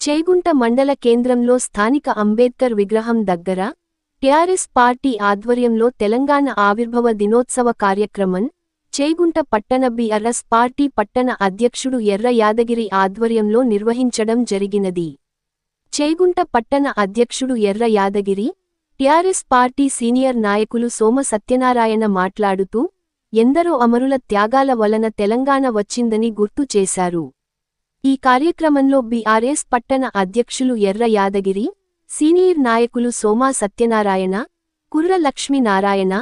చేగుంట మండల కేంద్రంలో స్థానిక అంబేద్కర్ విగ్రహం దగ్గర టీఆర్ఎస్ పార్టీ ఆధ్వర్యంలో తెలంగాణ ఆవిర్భవ దినోత్సవ కార్యక్రమం చేగుంట పట్టణ బీఆర్ఎస్ పార్టీ పట్టణ అధ్యక్షుడు ఎర్ర యాదగిరి ఆధ్వర్యంలో నిర్వహించడం జరిగినది. చేగుంట పట్టణ అధ్యక్షుడు ఎర్ర యాదగిరి, టీఆర్ఎస్ పార్టీ సీనియర్ నాయకులు సోమ సత్యనారాయణ మాట్లాడుతూ ఎందరో అమరుల త్యాగాల వలన తెలంగాణ వచ్చిందని గుర్తు చేశారు. ఈ కార్యక్రమంలో బీఆర్ఎస్ పట్టణ అధ్యక్షులు ఎర్ర యాదగిరి, సీనియర్ నాయకులు సోమా సత్యనారాయణ, కుర్ర లక్ష్మీనారాయణ,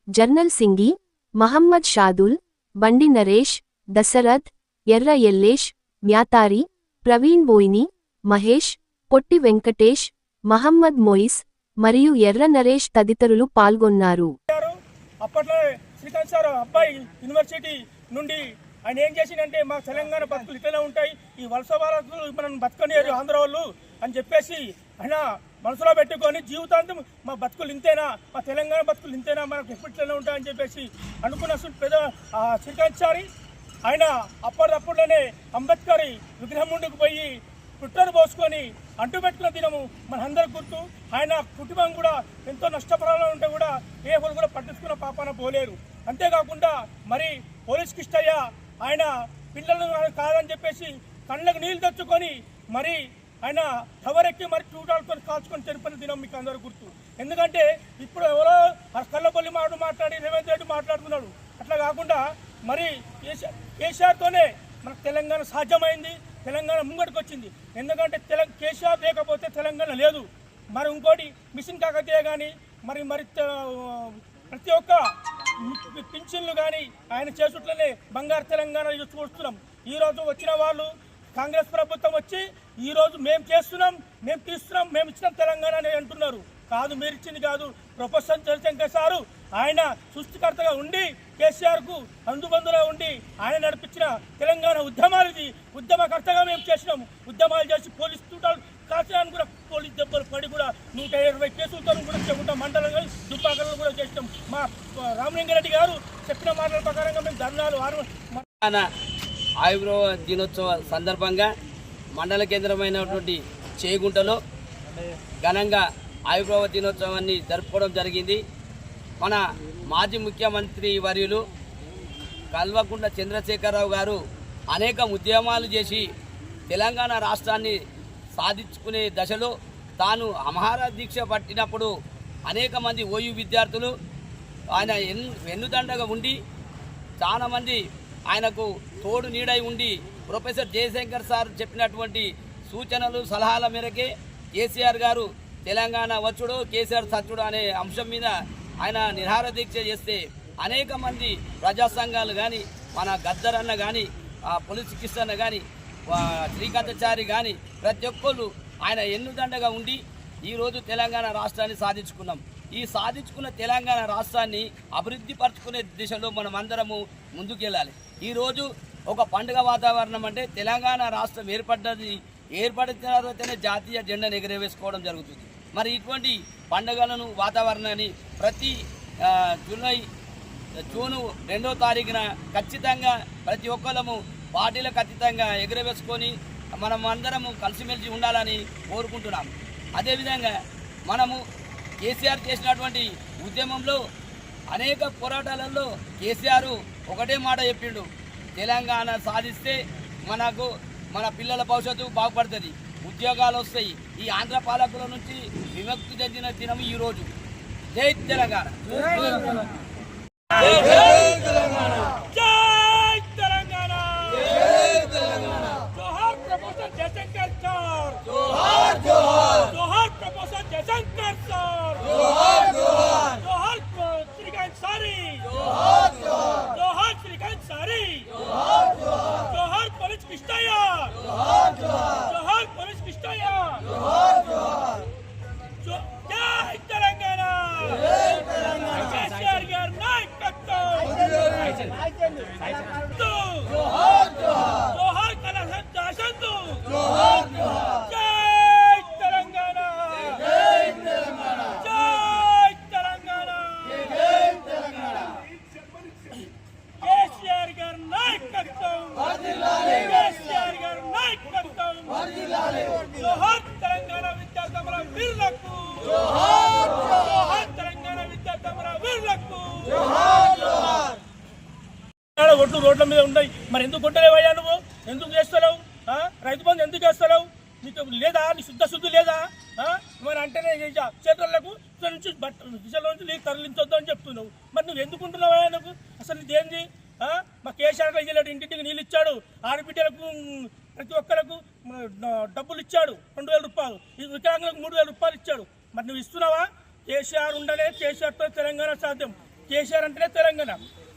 జర్నల్ సింగి, మహమ్మద్ షాదుల్, బండి నరేష్, దశరథ్, ఎర్ర ఎల్లేష్, మ్యాతారి, ప్రవీణ్ బోయిని, మహేష్, పొట్టి వెంకటేష్, మహమ్మద్ మొయిస్ మరియు ఎర్ర నరేష్ తదితరులు పాల్గొన్నారు. ఆయన ఏం చేసిందంటే మా తెలంగాణ బతుకులు ఇట్లనే ఉంటాయి, ఈ వలస భారతులు మనం బతకనేరు ఆంధ్ర వాళ్ళు అని చెప్పేసి ఆయన మనసులో పెట్టుకొని జీవితాంతం మా బతుకులు ఇంతేనా, మా తెలంగాణ బతుకులు ఇంతేనా, మనకు ఎప్పటిట్లనే ఉంటాయని చెప్పేసి అనుకున్న పెద్ద శ్రీకాంత్ ఆయన అప్పటిదప్పుడులోనే అంబేద్కర్ విగ్రహం ముందుకు పోయి పుట్టను పోసుకొని అంటుపెట్టిన దినము మనందరికి గుర్తు. ఆయన కుటుంబం కూడా ఎంతో నష్టపరాలు ఉంటే కూడా ఏ వాళ్ళు కూడా పట్టించుకున్న పాపాన పోలేరు. అంతేకాకుండా మరి పోలీస్ కిష్టయ్య ఆయన పిల్లలు కాదని చెప్పేసి కళ్ళకు నీళ్లు తెచ్చుకొని మరి ఆయన టవరెక్కి మరి చూడాలతో కాల్చుకొని చనిపోయిన దినం మీకు అందరూ గుర్తు. ఎందుకంటే ఇప్పుడు ఎవరో కళ్ళబొల్లి మాట్లాడి రేవంత్ రెడ్డి మాట్లాడుతున్నాడు. అట్లా కాకుండా మరి కేసీఆర్తోనే మనకు తెలంగాణ సాధ్యమైంది, తెలంగాణ ముంగడికి వచ్చింది. ఎందుకంటే కేసీఆర్ లేకపోతే తెలంగాణ లేదు. మరి ఇంకోటి మిషన్ కాకతీయ కానీ మరి ప్రతి ఒక్క పింఛన్లు కానీ ఆయన చేసుట్లనే బంగారు తెలంగాణ చూస్తున్నాం. ఈరోజు వచ్చిన వాళ్ళు కాంగ్రెస్ ప్రభుత్వం వచ్చి ఈరోజు మేము చేస్తున్నాం, మేము తీస్తున్నాం, మేము ఇచ్చినాం తెలంగాణ అని అంటున్నారు. కాదు, మీరు ఇచ్చింది కాదు. ప్రొఫెసర్ జయశంకర్ సారు ఆయన సృష్టికర్తగా ఉండి కేసీఆర్కు అందుబందులో ఉండి ఆయన నడిపించిన తెలంగాణ ఉద్యమాలది. ఉద్యమకర్తగా మేము చేసినాం. ఉద్యమాలు చేసి పోలీసు తూటాలు కాల్చడానికి కూడా పోలీసు దెబ్బలు పడి కూడా 120 కేసులతో కూడా చెబుతాం. మండలంగా దుబ్బాకలను కూడా చేసినాం. మా రామలింగారెడ్డి గారు చెప్పిన మాటల ప్రకారంగా మేము ధర్నాలు ఆవిర్భావ దినోత్సవ సందర్భంగా మండల కేంద్రమైనటువంటి చేగుంటలో ఘనంగా ఆవిర్భావ దినోత్సవాన్ని జరుపుకోవడం జరిగింది. మన మాజీ ముఖ్యమంత్రి వర్యులు కల్వకుంట్ల చంద్రశేఖరరావు గారు అనేక ఉద్యమాలు చేసి తెలంగాణ రాష్ట్రాన్ని సాధించుకునే దశలో తాను ఆమరణ దీక్ష పట్టినప్పుడు అనేక మంది ఓయూ విద్యార్థులు ఆయన వెన్నుదండగా ఉండి చాలామంది ఆయనకు తోడు నీడై ఉండి ప్రొఫెసర్ జయశంకర్ సార్ చెప్పినటువంటి సూచనలు సలహాల మేరకే కేసీఆర్ గారు తెలంగాణ వచ్చుడు కేసీఆర్ సచ్చుడు అనే అంశం మీద ఆయన నిరాహార దీక్ష చేస్తే అనేక మంది ప్రజా సంఘాలు కానీ మన గద్దరన్న కానీ పోలీస్ కిష్టన్న కానీ శ్రీకాంతాచారి కానీ ప్రతి ఒక్కరు ఆయన ఎన్నుదండగా ఉండి ఈరోజు తెలంగాణ రాష్ట్రాన్ని సాధించుకున్నాం. ఈ సాధించుకున్న తెలంగాణ రాష్ట్రాన్ని అభివృద్ధి పరచుకునే దిశలో మనం అందరము ముందుకెళ్ళాలి. ఈరోజు ఒక పండుగ వాతావరణం అంటే తెలంగాణ రాష్ట్రం ఏర్పడిన తర్వాతనే జాతీయ జెండాను ఎగరవేసుకోవడం జరుగుతుంది. మరి ఇటువంటి పండుగలను వాతావరణాన్ని ప్రతి జూన్ 2వ తారీఖున ఖచ్చితంగా ప్రతి ఒక్కరము పార్టీలకు అతీతంగా ఎగరవేసుకొని మనం అందరము కలిసిమెలిసి ఉండాలని కోరుకుంటున్నాం. అదేవిధంగా మనము కేసీఆర్ చేసినటువంటి ఉద్యమంలో అనేక పోరాటాలలో కేసీఆర్ ఒకటే మాట చెప్పిండు, తెలంగాణ సాధిస్తే మనకు మన పిల్లల భవిష్యత్తు బాగుపడుతుంది, ఉద్యోగాలు వస్తాయి, ఈ ఆంధ్ర పాలకుల నుంచి విముక్తి చెందిన దినం ఈరోజు. జై తెలంగాణ. जोहार प्रोफेसर जयशंकर सर, जोहार जोहार. जोहार प्रोफेसर जयशंकर सर, जोहार जोहार. जोहार श्रीकांत सारी, जोहार जोहार. जोहार श्रीकांत सारी, जोहार जोहार. जोहार पोलीस किष्टయ్య, जोहार जोहार. जोहार पोलीस किष्टయ్య, जोहार जोहार. जय तेलंगाना, जय तेलंगाना. केसीआर गाరు కేసీఆర్ గారి నాయకత్వం. జోహార్ తెలంగాణ విద్యార్థి అమరవీరులకు. జోహార్ తెలంగాణ విద్యార్థి అమరవీరులకు. ఒడ్లు రోడ్ల మీద ఉన్నాయి, మరి ఎందుకు కొట్టలేవయ్యా నువ్వు? ఎందుకు చేస్తలేవు? రైతు బంధు ఎందుకు వేస్తలేవు? నీకు లేదా? నీ శుద్ధి లేదా? మరి అంటేనే క్షేత్రాలకు దిశలో నుంచి నీకు తరలించొద్దు అని చెప్తున్నావు. మరి నువ్వు ఎందుకుంటున్నావా? నువ్వు అసలు ఇదేంది? మా కేసీఆర్ ఇచ్చాడు, ఇంటింటికి నీళ్ళు ఇచ్చాడు, ఆడబిడ్డలకు ప్రతి ఒక్కరికి డబ్బులు ఇచ్చాడు, 2000 రూపాయలు. ఈ వికలాంగులకు 3000 రూపాయలు ఇచ్చాడు. మరి నువ్వు ఇస్తున్నావా? కేసీఆర్ ఉండనే కేసీఆర్తో తెలంగాణ సాధ్యం. కేసీఆర్ అంటేనే తెలంగాణ,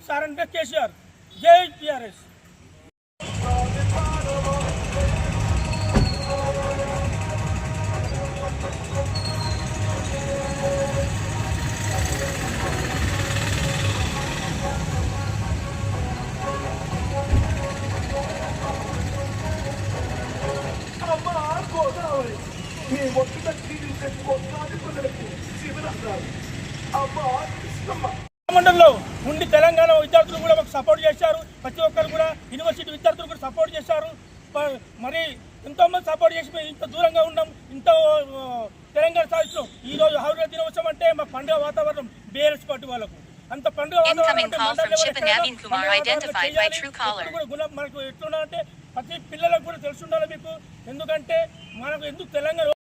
సార్ అంటే కేసీఆర్. జై టీఆర్ఎస్. మండలంలో ఉండి తెలంగాణ విద్యార్థులు కూడా మాకు సపోర్ట్ చేశారు. ప్రతి ఒక్కరు కూడా యూనివర్సిటీ విద్యార్థులు కూడా సపోర్ట్ చేశారు. మరి ఎంతోమంది సపోర్ట్ చేసి మేము ఇంత దూరంగా ఉన్నాం, ఇంత తెలంగాణ సాధించాం. ఈ రోజు ఆవిర్భావ దినోత్సవం అంటే మా పండుగ వాతావరణం బీఆర్ఎస్ పార్టీ వాళ్ళకు అంత పండుగ వాతావరణం. మనకు ఎట్లున్నారంటే ప్రతి పిల్లలకు కూడా తెలుసుండాలి మీకు. ఎందుకంటే మనకు ఎందుకు తెలంగాణ